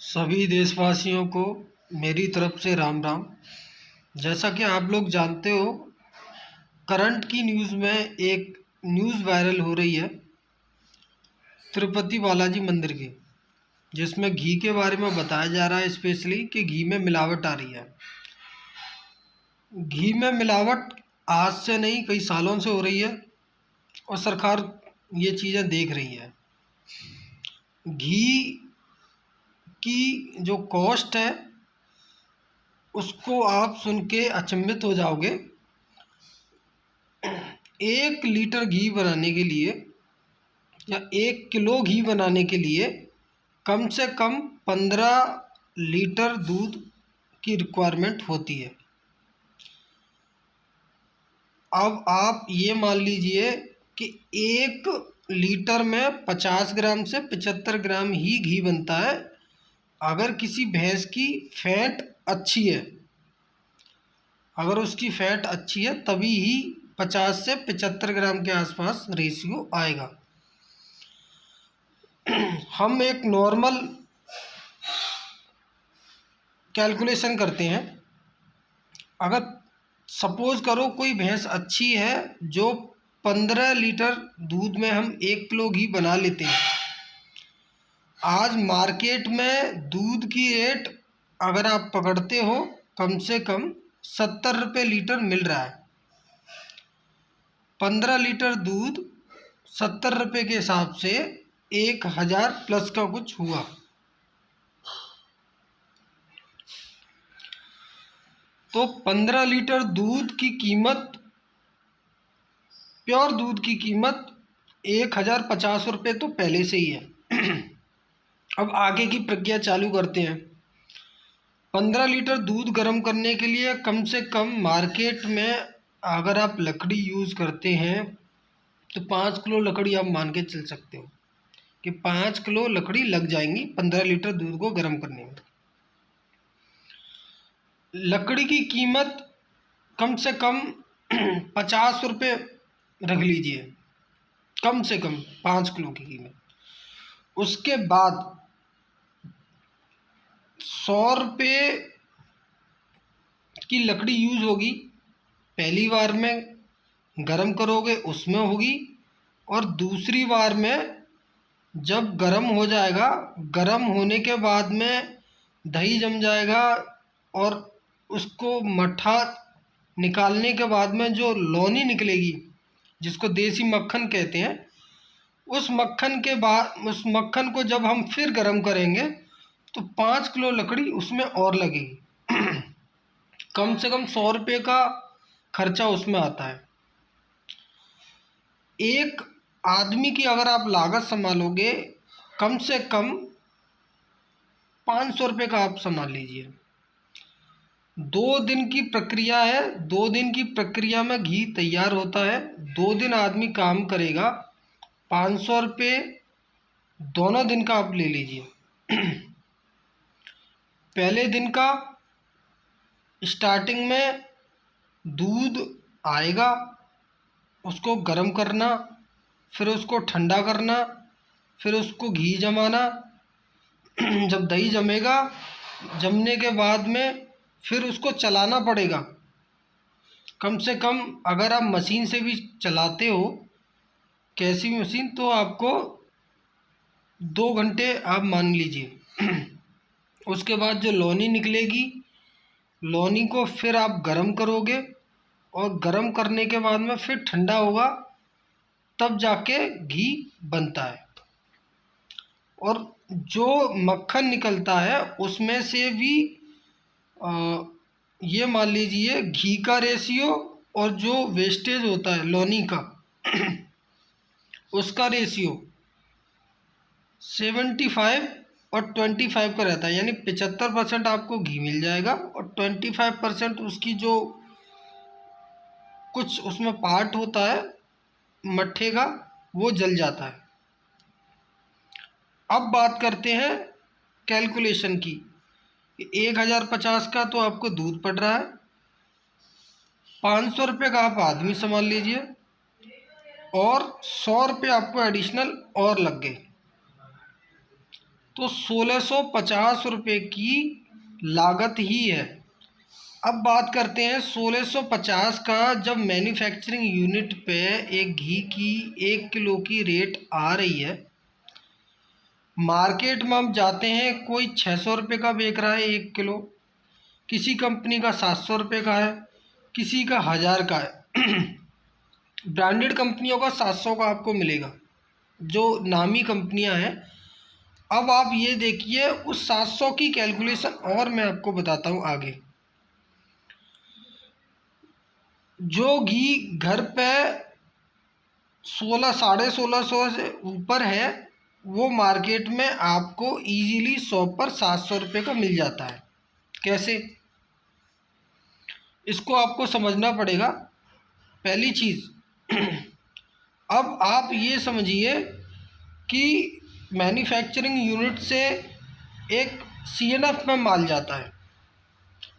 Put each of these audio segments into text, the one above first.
सभी देशवासियों को मेरी तरफ से राम राम। जैसा कि आप लोग जानते हो, करंट की न्यूज़ में एक न्यूज़ वायरल हो रही है तिरुपति बालाजी मंदिर की, जिसमें घी के बारे में बताया जा रहा है स्पेशली कि घी में मिलावट आ रही है। घी में मिलावट आज से नहीं, कई सालों से हो रही है और सरकार ये चीज़ें देख रही है। घी की जो कॉस्ट है उसको आप सुन के अचंभित हो जाओगे। 1 लीटर घी बनाने के लिए या 1 किलो घी बनाने के लिए कम से कम 15 लीटर दूध की रिक्वायरमेंट होती है। अब आप ये मान लीजिए कि 1 लीटर में 50 ग्राम से 75 ग्राम ही घी बनता है। अगर किसी भैंस की फैट अच्छी है, अगर उसकी फैट अच्छी है तभी ही 50 से 75 ग्राम के आसपास रेशियो आएगा। हम एक नॉर्मल कैलकुलेशन करते हैं। अगर सपोज करो कोई भैंस अच्छी है जो 15 लीटर दूध में हम 1 किलो घी बना लेते हैं। आज मार्केट में दूध की रेट अगर आप पकड़ते हो कम से कम 70 रुपये लीटर मिल रहा है। 15 लीटर दूध 70 रुपये के हिसाब से 1000 प्लस का कुछ हुआ। तो 15 लीटर दूध की कीमत, प्योर दूध की कीमत 1050 रुपये तो पहले से ही है। अब आगे की प्रक्रिया चालू करते हैं। 15 लीटर दूध गर्म करने के लिए कम से कम मार्केट में अगर आप लकड़ी यूज़ करते हैं तो 5 किलो लकड़ी आप मान के चल सकते हो कि 5 किलो लकड़ी लग जाएंगी 15 लीटर दूध को गर्म करने में। लकड़ी की कीमत कम से कम 50 रुपये रख लीजिए, कम से कम 5 किलो की कीमत। उसके बाद 100 रुपये की लकड़ी यूज़ होगी, पहली बार में गरम करोगे उसमें होगी, और दूसरी बार में जब गरम हो जाएगा, गरम होने के बाद में दही जम जाएगा और उसको मट्ठा निकालने के बाद में जो लौनी निकलेगी जिसको देसी मक्खन कहते हैं, उस मक्खन को जब हम फिर गरम करेंगे तो 5 किलो लकड़ी उसमें और लगेगी। कम से कम 100 रुपये का खर्चा उसमें आता है। एक आदमी की अगर आप लागत संभालोगे कम से कम 500 रुपये का आप संभाल लीजिए। 2 दिन की प्रक्रिया है, 2 दिन की प्रक्रिया में घी तैयार होता है। 2 दिन आदमी काम करेगा, 500 रुपये दोनों दिन का आप ले लीजिए। पहले दिन का स्टार्टिंग में दूध आएगा, उसको गर्म करना, फिर उसको ठंडा करना, फिर उसको घी जमाना। जब दही जमेगा, जमने के बाद में फिर उसको चलाना पड़ेगा। कम से कम अगर आप मशीन से भी चलाते हो, कैसी भी मशीन, तो आपको 2 घंटे आप मान लीजिए। उसके बाद जो लौनी निकलेगी, लौनी को फिर आप गरम करोगे और गरम करने के बाद में फिर ठंडा होगा, तब जाके घी बनता है। और जो मक्खन निकलता है उसमें से भी ये मान लीजिए घी का रेशियो और जो वेस्टेज होता है लौनी का उसका रेशियो 75 और 25 का रहता है। यानी 75% आपको घी मिल जाएगा और 25% उसकी जो कुछ उसमें पार्ट होता है मट्ठे का, वो जल जाता है। अब बात करते हैं कैलकुलेशन की। 1050 का तो आपको दूध पड़ रहा है, 500 रुपये का आप आदमी संभाल लीजिए और 100 रुपये आपको एडिशनल और लग गए। तो 1650 रुपये की लागत ही है। अब बात करते हैं 1650 का। जब मैन्युफैक्चरिंग यूनिट पे एक घी की 1 किलो की रेट आ रही है, मार्केट में हम जाते हैं, कोई 600 रुपये का बेच रहा है 1 किलो, किसी कंपनी का 700 रुपये का है, किसी का 1000 का है। ब्रांडेड कंपनियों का 700 का आपको मिलेगा, जो नामी कंपनियां हैं। अब आप ये देखिए उस 700 की कैलकुलेशन, और मैं आपको बताता हूँ आगे। जो घी घर पे 16 1650 से ऊपर है, वो मार्केट में आपको इजीली 100 पर 700 रुपये का मिल जाता है। कैसे? इसको आपको समझना पड़ेगा। पहली चीज़, अब आप ये समझिए कि मैन्युफैक्चरिंग यूनिट से एक सीएनएफ में माल जाता है।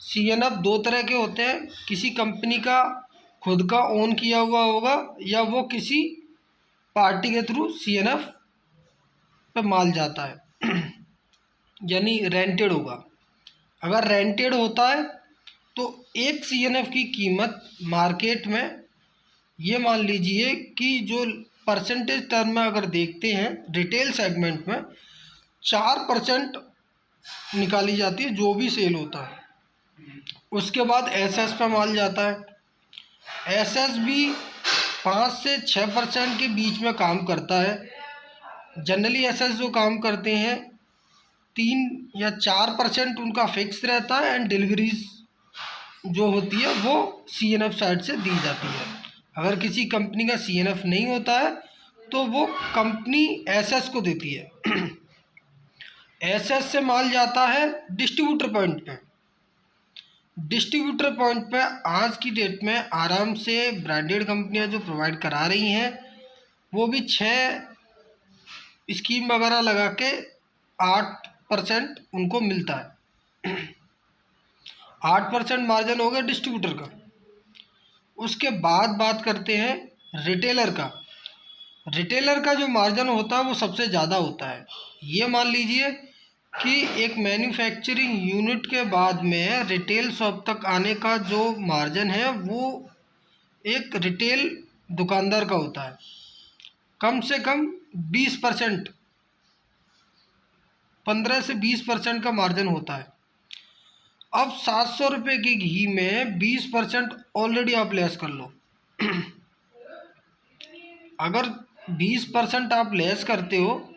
सीएनएफ दो तरह के होते हैं, किसी कंपनी का खुद का ओन किया हुआ होगा, या वो किसी पार्टी के थ्रू सीएनएफ पे माल जाता है। यानी रेंटेड होगा। अगर रेंटेड होता है तो एक सीएनएफ की कीमत मार्केट में, ये मान लीजिए कि जो परसेंटेज टर्म में अगर देखते हैं रिटेल सेगमेंट में, 4% निकाली जाती है जो भी सेल होता है। उसके बाद एसएस पे माल जाता है। एसएस भी 5 से 6% के बीच में काम करता है। जनरली एसएस जो काम करते हैं 3 या 4% उनका फिक्स रहता है, एंड डिलीवरीज जो होती है वो सीएनएफ साइड से दी जाती है। अगर किसी कंपनी का सीएनएफ नहीं होता है तो वो कंपनी एसएस को देती है। एसएस से माल जाता है डिस्ट्रीब्यूटर पॉइंट पे। डिस्ट्रीब्यूटर पॉइंट पे आज की डेट में आराम से ब्रांडेड कंपनियां जो प्रोवाइड करा रही हैं, वो भी 6 स्कीम वगैरह लगा के 8% उनको मिलता है। 8% मार्जिन हो गया डिस्ट्रीब्यूटर का। उसके बाद बात करते हैं रिटेलर का। रिटेलर का जो मार्जिन होता है वो सबसे ज़्यादा होता है। ये मान लीजिए कि एक मैन्युफैक्चरिंग यूनिट के बाद में रिटेल शॉप तक आने का जो मार्जिन है वो एक रिटेल दुकानदार का होता है, कम से कम 20%, 15 से 20% का मार्जिन होता है। अब 700 रुपये के घी में 20% ऑलरेडी आप लेस कर लो। अगर 20% आप लेस करते हो,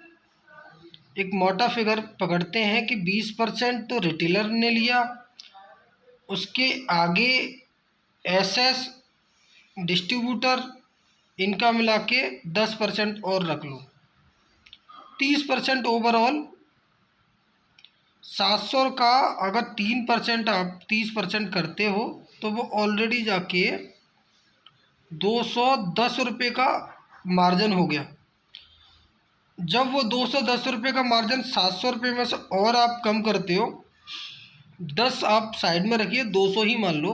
एक मोटा फिगर पकड़ते हैं कि 20% तो रिटेलर ने लिया, उसके आगे एसएस, डिस्ट्रीब्यूटर, इनका मिला के 10% और रख लो, 30% ओवरऑल। 700 का अगर 3% आप 30% करते हो तो वो ऑलरेडी जाके 210 रुपये का मार्जिन हो गया। जब वो 210 रुपये का मार्जिन 700 रुपये में से और आप कम करते हो, 10 आप साइड में रखिए, 200 ही मान लो,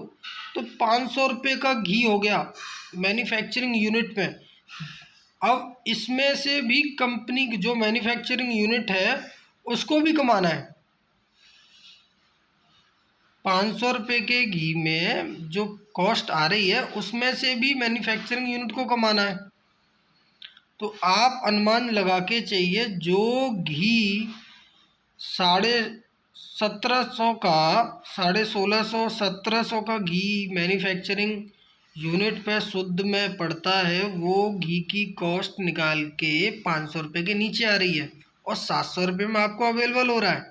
तो 500 रुपये का घी हो गया मैन्युफैक्चरिंग यूनिट में। अब इसमें से भी कंपनी की जो मैन्युफैक्चरिंग यूनिट है उसको भी कमाना है। 500 रुपये के घी में जो कॉस्ट आ रही है उसमें से भी मैन्युफैक्चरिंग यूनिट को कमाना है। तो आप अनुमान लगा के चाहिए, जो घी 1750 का, 1650 1700 का घी मैन्युफैक्चरिंग यूनिट पे शुद्ध में पड़ता है, वो घी की कॉस्ट निकाल के 500 रुपये के नीचे आ रही है और 700 रुपये में आपको अवेलेबल हो रहा है।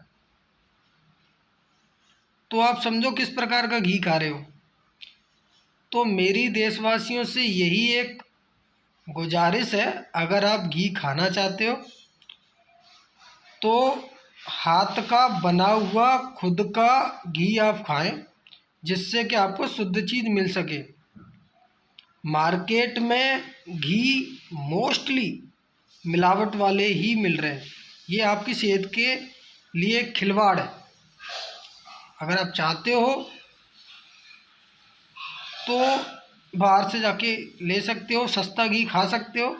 तो आप समझो किस प्रकार का घी खा रहे हो। तो मेरी देशवासियों से यही एक गुजारिश है, अगर आप घी खाना चाहते हो तो हाथ का बना हुआ खुद का घी आप खाएं, जिससे कि आपको शुद्ध चीज़ मिल सके। मार्केट में घी मोस्टली मिलावट वाले ही मिल रहे हैं। ये आपकी सेहत के लिए खिलवाड़ है। अगर आप चाहते हो तो बाहर से जाके ले सकते हो, सस्ता घी खा सकते हो,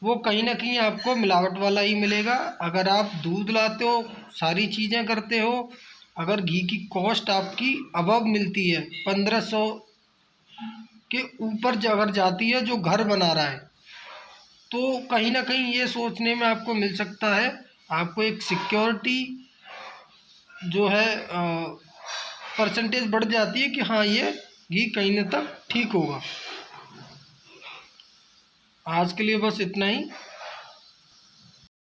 वो कहीं ना कहीं आपको मिलावट वाला ही मिलेगा। अगर आप दूध लाते हो, सारी चीज़ें करते हो, अगर घी की कॉस्ट आपकी अबव मिलती है, 1500 के ऊपर अगर जाती है जो घर बना रहा है, तो कहीं ना कहीं ये सोचने में आपको मिल सकता है, आपको एक सिक्योरिटी जो है परसेंटेज बढ़ जाती है कि हाँ ये घी कहीं न तक ठीक होगा। आज के लिए बस इतना ही।